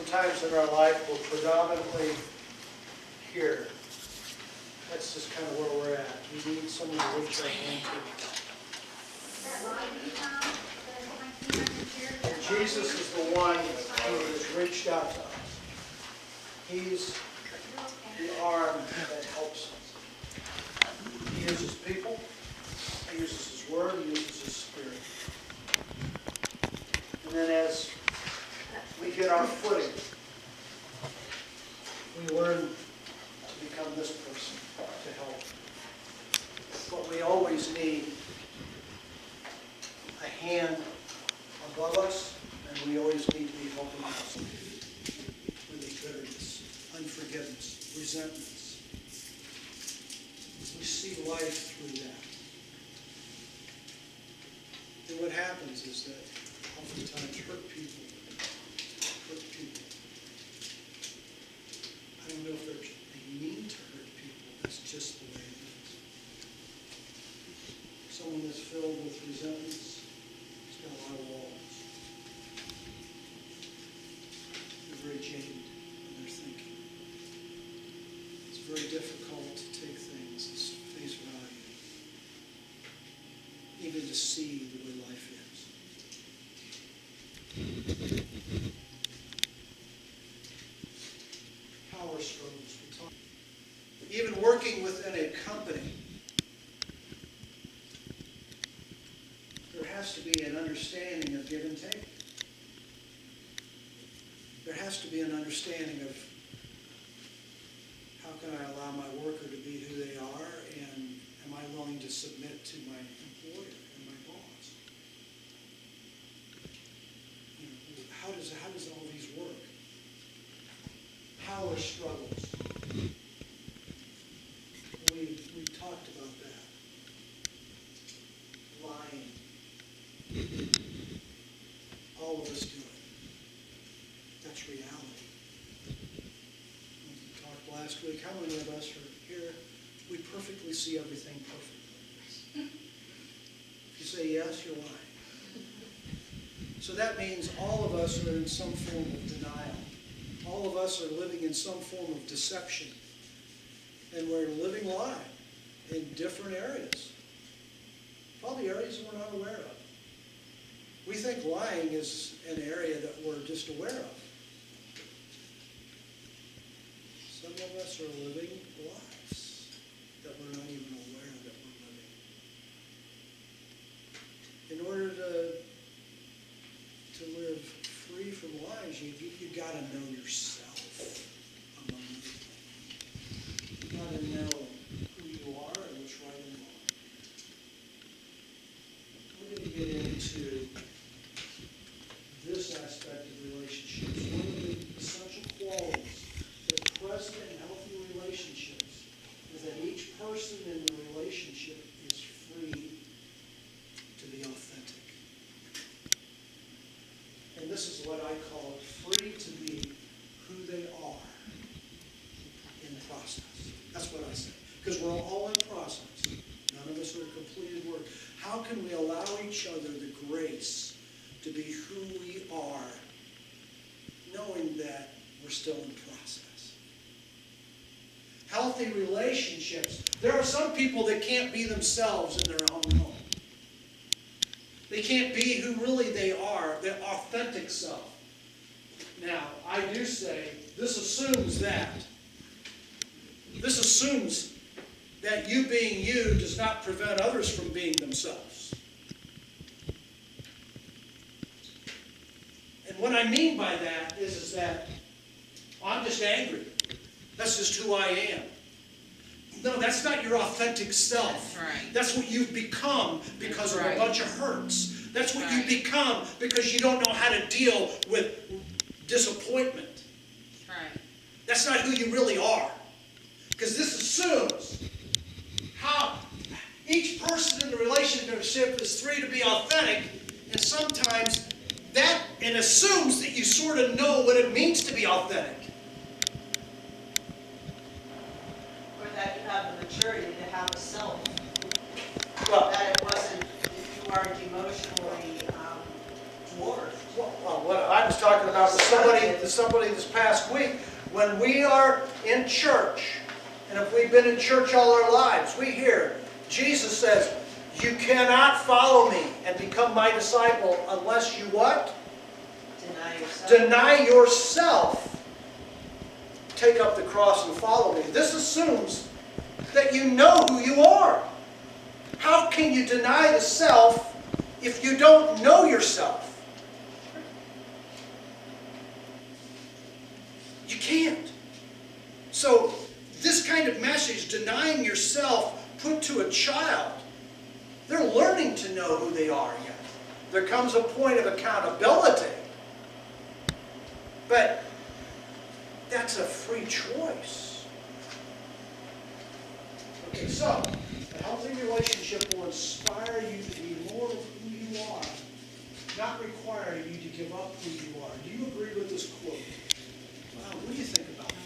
sometimes in our life we're predominantly here. That's just kind of where we're at. We need someone to reach our hand to. And Jesus is the one who has reached out to us. He's the arm that helps us. He uses people, He uses His Word, He uses His Spirit. And then as we get our footing, we learn to become this person to help. But we always need a hand above us, and we always need to be helping us with bitterness, unforgiveness, resentments. We see life through that. And what happens is that oftentimes hurt people. I don't know if they mean to hurt people. That's just the way it is. Someone that's filled with resentments has got a lot of walls. They're very jaded in their thinking. It's very difficult to take things as face value, even to see the way life is. Power struggles. Even working within a company, there has to be an understanding of give and take. There has to be an understanding of how can I allow my worker to be who they are, and am I willing to submit to my employer and my boss? You know, how does all these work? Power struggles. We talked about that. Lying. All of us do it. That's reality. We talked last week, how many of us are here, we perfectly see everything perfectly? If you say yes, you're lying. So that means all of us are in some form of denial. All of us are living in some form of deception. And we're living lie in different areas. Probably areas that we're not aware of. We think lying is an area that we're just aware of. Some of us are living lives that we're not even aware that we're living. In order to live free from lies, you got to know yourself, among other things. You got to know who you are and what's right and wrong. We're going to get into this aspect of relationships. One of the essential qualities that are present in healthy relationships is that each person in the relationship is free to be authentic. And this is what I call it, free to be who they are in the process. That's what I say. Because we're all in process. None of us are a completed work. How can we allow each other the grace to be who we are, knowing that we're still in process? Healthy relationships. There are some people that can't be themselves in their own home. They can't be who really they are, their authentic self. Now, I do say, this assumes that you being you does not prevent others from being themselves. And what I mean by that is that I'm just angry. That's just who I am. No, that's not your authentic self. That's right. That's what you've become because of a bunch of hurts. That's what you Right. become because you don't know how to deal with disappointment. Right. That's not who you really are. Because this assumes how each person in the relationship is free to be authentic, and sometimes it assumes that you sort of know what it means to be authentic. Or that you have the maturity to have a self. Well, That it wasn't, you weren't emotionally dwarfed. well, what I was talking about to somebody this past week. When we are in church, and if we've been in church all our lives, we hear Jesus says, you cannot follow me and become my disciple unless you what? Deny yourself. Deny yourself. Take up the cross and follow me. This assumes that you know who you are. How can you deny the self if you don't know yourself? You can't. So this kind of message, denying yourself, put to a child, they're learning to know who they are yet. There comes a point of accountability. But that's a free choice. Okay, so a healthy relationship will inspire you to be more of who you are, not require you to give up who you are. Do you agree with this quote? Wow, what do you think about that?